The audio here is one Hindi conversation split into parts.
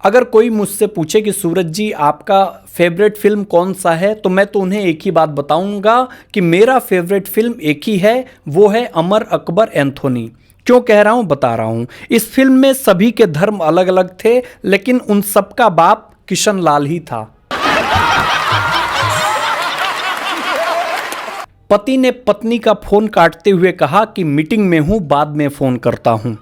अगर कोई मुझसे पूछे कि सूरज जी आपका फेवरेट फिल्म कौन सा है, तो मैं तो उन्हें एक ही बात बताऊंगा कि मेरा फेवरेट फिल्म एक ही है, वो है अमर अकबर एंथोनी। क्यों कह रहा हूं, बता रहा हूं। इस फिल्म में सभी के धर्म अलग अलग थे, लेकिन उन सबका बाप किशन लाल ही था। पति ने पत्नी का फोन काटते हुए कहा कि मीटिंग में हूं, बाद में फोन करता हूं।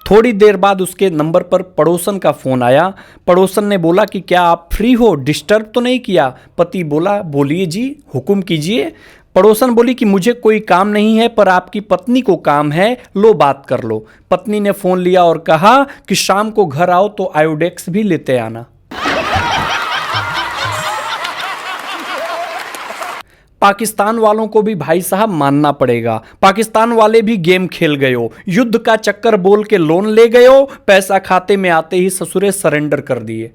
थोड़ी देर बाद उसके नंबर पर पड़ोसन का फोन आया। पड़ोसन ने बोला कि क्या आप फ्री हो, डिस्टर्ब तो नहीं किया? पति बोला, बोलिए जी, हुक्म कीजिए। पड़ोसन बोली कि मुझे कोई काम नहीं है, पर आपकी पत्नी को काम है, लो बात कर लो। पत्नी ने फोन लिया और कहा कि शाम को घर आओ तो आयोडेक्स भी लेते आना। पाकिस्तान वालों को भी भाई साहब मानना पड़ेगा। पाकिस्तान वाले भी गेम खेल गए हो, युद्ध का चक्कर बोल के लोन ले गए हो, पैसा खाते में आते ही ससुरे सरेंडर कर दिए।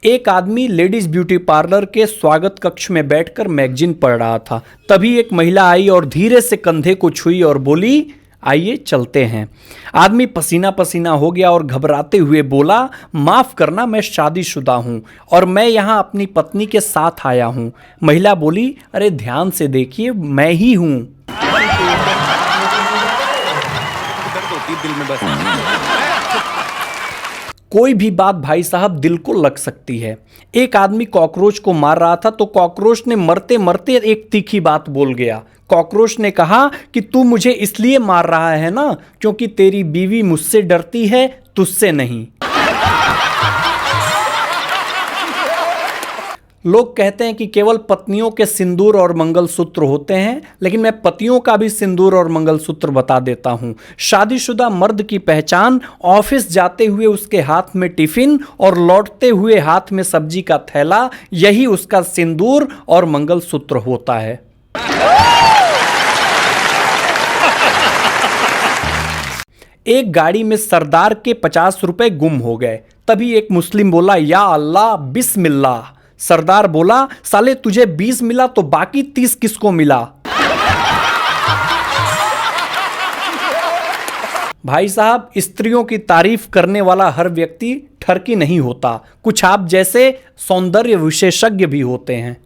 एक आदमी लेडीज ब्यूटी पार्लर के स्वागत कक्ष में बैठकर मैगजीन पढ़ रहा था। तभी एक महिला आई और धीरे से कंधे को छुई और बोली, आइए चलते हैं। आदमी पसीना पसीना हो गया और घबराते हुए बोला, माफ करना, मैं शादीशुदा हूं और मैं यहां अपनी पत्नी के साथ आया हूं। महिला बोली, अरे ध्यान से देखिए, मैं ही हूं। कोई भी बात भाई साहब दिल को लग सकती है। एक आदमी कॉकरोच को मार रहा था, तो कॉकरोच ने मरते मरते एक तीखी बात बोल गया। कॉकरोच ने कहा कि तू मुझे इसलिए मार रहा है ना, क्योंकि तेरी बीवी मुझसे डरती है, तुझसे नहीं। लोग कहते हैं कि केवल पत्नियों के सिंदूर और मंगलसूत्र होते हैं, लेकिन मैं पतियों का भी सिंदूर और मंगलसूत्र बता देता हूं। शादीशुदा मर्द की पहचान ऑफिस जाते हुए उसके हाथ में टिफिन और लौटते हुए हाथ में सब्जी का थैला, यही उसका सिंदूर और मंगलसूत्र होता है। एक गाड़ी में सरदार के 50 रुपए गुम हो गए। तभी एक मुस्लिम बोला, या अल्लाह, बिस्मिल्लाह। सरदार बोला, साले तुझे 20 मिला तो बाकी 30 किसको मिला? भाई साहब, स्त्रियों की तारीफ करने वाला हर व्यक्ति ठरकी नहीं होता। कुछ आप जैसे सौंदर्य विशेषज्ञ भी होते हैं।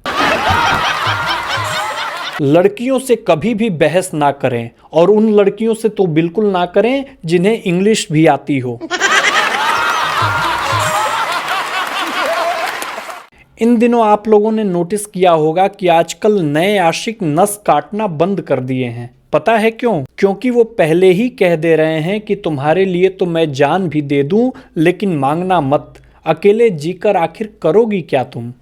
लड़कियों से कभी भी बहस ना करें, और उन लड़कियों से तो बिल्कुल ना करें जिन्हें इंग्लिश भी आती हो। इन दिनों आप लोगों ने नोटिस किया होगा कि आजकल नए आशिक नस काटना बंद कर दिए हैं। पता है क्यों? क्योंकि वो पहले ही कह दे रहे हैं कि तुम्हारे लिए तो मैं जान भी दे दूं, लेकिन मांगना मत। अकेले जीकर आखिर करोगी क्या तुम?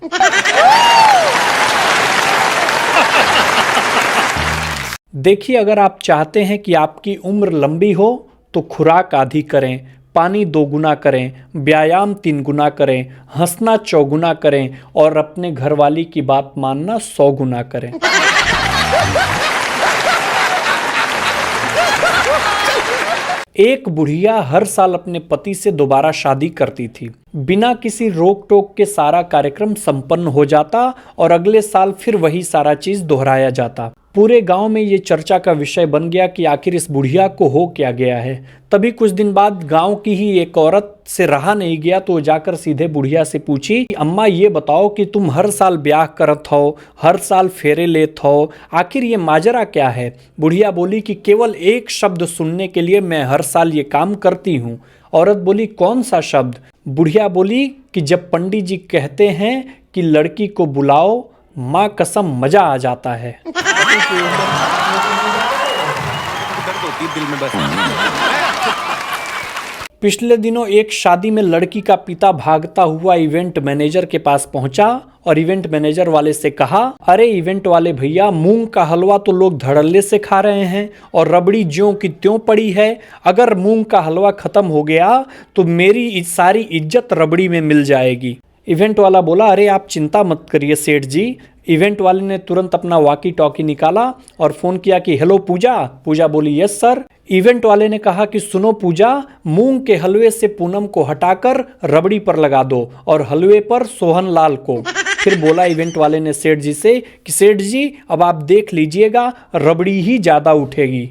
देखिए, अगर आप चाहते हैं कि आपकी उम्र लंबी हो तो खुराक आधी करें, पानी 2 गुना करें, व्यायाम 3 गुना करें, हंसना 4 गुना करें और अपने घरवाली की बात मानना 100 गुना करें। एक बुढ़िया हर साल अपने पति से दोबारा शादी करती थी। बिना किसी रोक टोक के सारा कार्यक्रम संपन्न हो जाता और अगले साल फिर वही सारा चीज दोहराया जाता। पूरे गांव में ये चर्चा का विषय बन गया कि आखिर इस बुढ़िया को हो क्या गया है। तभी कुछ दिन बाद गांव की ही एक औरत से रहा नहीं गया, तो जाकर सीधे बुढ़िया से पूछी, अम्मा ये बताओ कि तुम हर साल ब्याह करत हो, हर साल फेरे लेत हो, आखिर ये माजरा क्या है? बुढ़िया बोली कि केवल एक शब्द सुनने के लिए मैं हर साल ये काम करती हूँ। औरत बोली, कौन सा शब्द? बुढ़िया बोली कि जब पंडित जी कहते हैं कि लड़की को बुलाओ, माँ कसम मजा आ जाता है। पिछले दिनों एक शादी में लड़की का पिता भागता हुआ इवेंट मैनेजर के पास पहुंचा और इवेंट मैनेजर वाले से कहा, अरे इवेंट वाले भैया, मूंग का हलवा तो लोग धड़ल्ले से खा रहे हैं और रबड़ी ज्यों की त्यों पड़ी है। अगर मूंग का हलवा खत्म हो गया तो मेरी सारी इज्जत रबड़ी में मिल जाएगी। इवेंट वाला बोला, अरे आप चिंता मत करिए सेठ जी। इवेंट वाले ने तुरंत अपना वॉकी टॉकी निकाला और फोन किया कि हेलो पूजा। पूजा बोली, यस सर। इवेंट वाले ने कहा कि सुनो पूजा, मूंग के हलवे से पूनम को हटाकर रबड़ी पर लगा दो और हलवे पर सोहन लाल को। फिर बोला इवेंट वाले ने सेठ जी से कि सेठ जी अब आप देख लीजिएगा, रबड़ी ही ज्यादा उठेगी।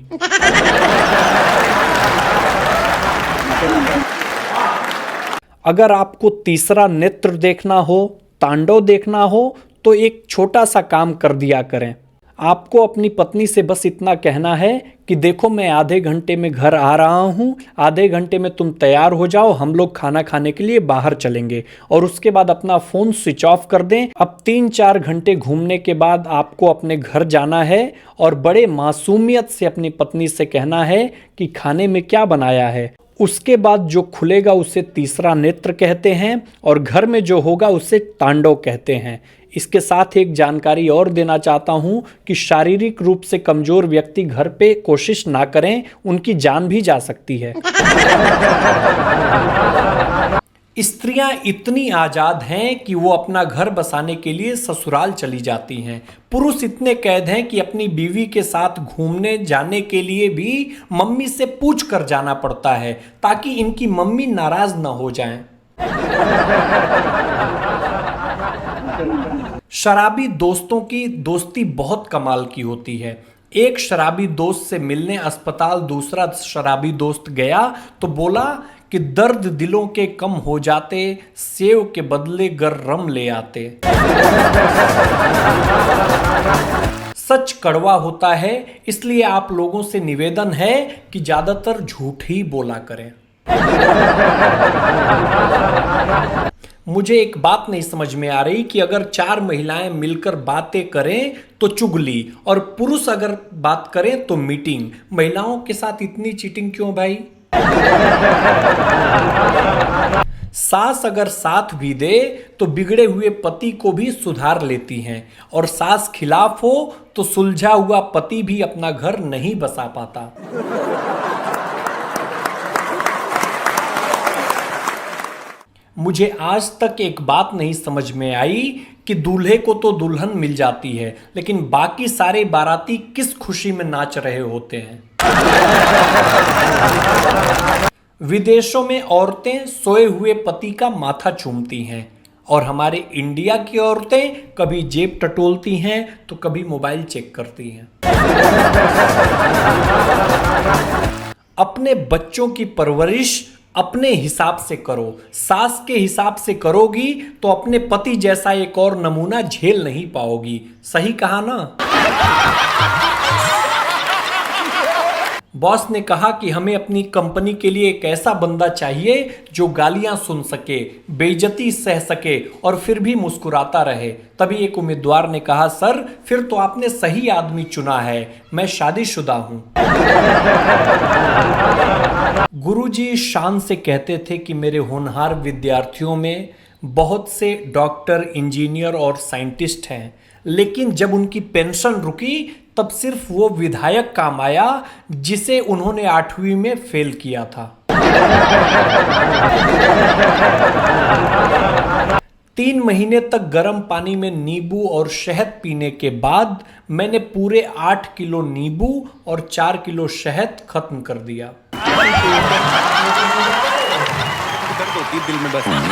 अगर आपको तीसरा नेत्र देखना हो, तांडव देखना हो, तो एक छोटा सा काम कर दिया करें। आपको अपनी पत्नी से बस इतना कहना है कि देखो मैं आधे घंटे में घर आ रहा हूँ, आधे घंटे में तुम तैयार हो जाओ, हम लोग खाना खाने के लिए बाहर चलेंगे। और उसके बाद अपना फ़ोन स्विच ऑफ कर दें। अब 3-4 घंटे घूमने के बाद आपको अपने घर जाना है और बड़े मासूमियत से अपनी पत्नी से कहना है कि खाने में क्या बनाया है। उसके बाद जो खुलेगा उसे तीसरा नेत्र कहते हैं और घर में जो होगा उसे तांडव कहते हैं। इसके साथ एक जानकारी और देना चाहता हूं कि शारीरिक रूप से कमजोर व्यक्ति घर पे कोशिश ना करें, उनकी जान भी जा सकती है। स्त्रियां इतनी आजाद हैं कि वो अपना घर बसाने के लिए ससुराल चली जाती हैं। पुरुष इतने कैद हैं कि अपनी बीवी के साथ घूमने जाने के लिए भी मम्मी से पूछ कर जाना पड़ता है ताकि इनकी मम्मी नाराज ना हो जाएं। शराबी दोस्तों की दोस्ती बहुत कमाल की होती है। एक शराबी दोस्त से मिलने अस्पताल दूसरा शराबी दोस्त गया तो बोला कि दर्द दिलों के कम हो जाते, सेव के बदले गरम ले आते। सच कड़वा होता है, इसलिए आप लोगों से निवेदन है कि ज्यादातर झूठ ही बोला करें। मुझे एक बात नहीं समझ में आ रही कि अगर 4 महिलाएं मिलकर बातें करें तो चुगली और पुरुष अगर बात करें तो मीटिंग। महिलाओं के साथ इतनी चीटिंग क्यों भाई? सास अगर साथ भी दे तो बिगड़े हुए पति को भी सुधार लेती हैं और सास खिलाफ हो तो सुलझा हुआ पति भी अपना घर नहीं बसा पाता। मुझे आज तक एक बात नहीं समझ में आई कि दूल्हे को तो दुल्हन मिल जाती है, लेकिन बाकी सारे बाराती किस खुशी में नाच रहे होते हैं। विदेशों में औरतें सोए हुए पति का माथा चूमती हैं और हमारे इंडिया की औरतें कभी जेब टटोलती हैं तो कभी मोबाइल चेक करती हैं। अपने बच्चों की परवरिश अपने हिसाब से करो। सास के हिसाब से करोगी तो अपने पति जैसा एक और नमूना झेल नहीं पाओगी। सही कहा ना? बॉस ने कहा कि हमें अपनी कंपनी के लिए एक ऐसा बंदा चाहिए जो गालियां सुन सके, बेइज्जती सह सके और फिर भी मुस्कुराता रहे। तभी एक उम्मीदवार ने कहा, सर फिर तो आपने सही आदमी चुना है, मैं शादीशुदा हूं। गुरुजी शान से कहते थे कि मेरे होनहार विद्यार्थियों में बहुत से डॉक्टर, इंजीनियर और साइंटिस्ट हैं, लेकिन जब उनकी पेंशन रुकी तब सिर्फ वो विधायक काम आया जिसे उन्होंने 8वीं में फेल किया था। 3 महीने तक गर्म पानी में नींबू और शहद पीने के बाद मैंने पूरे 8 किलो नींबू और 4 किलो शहद खत्म कर दिया।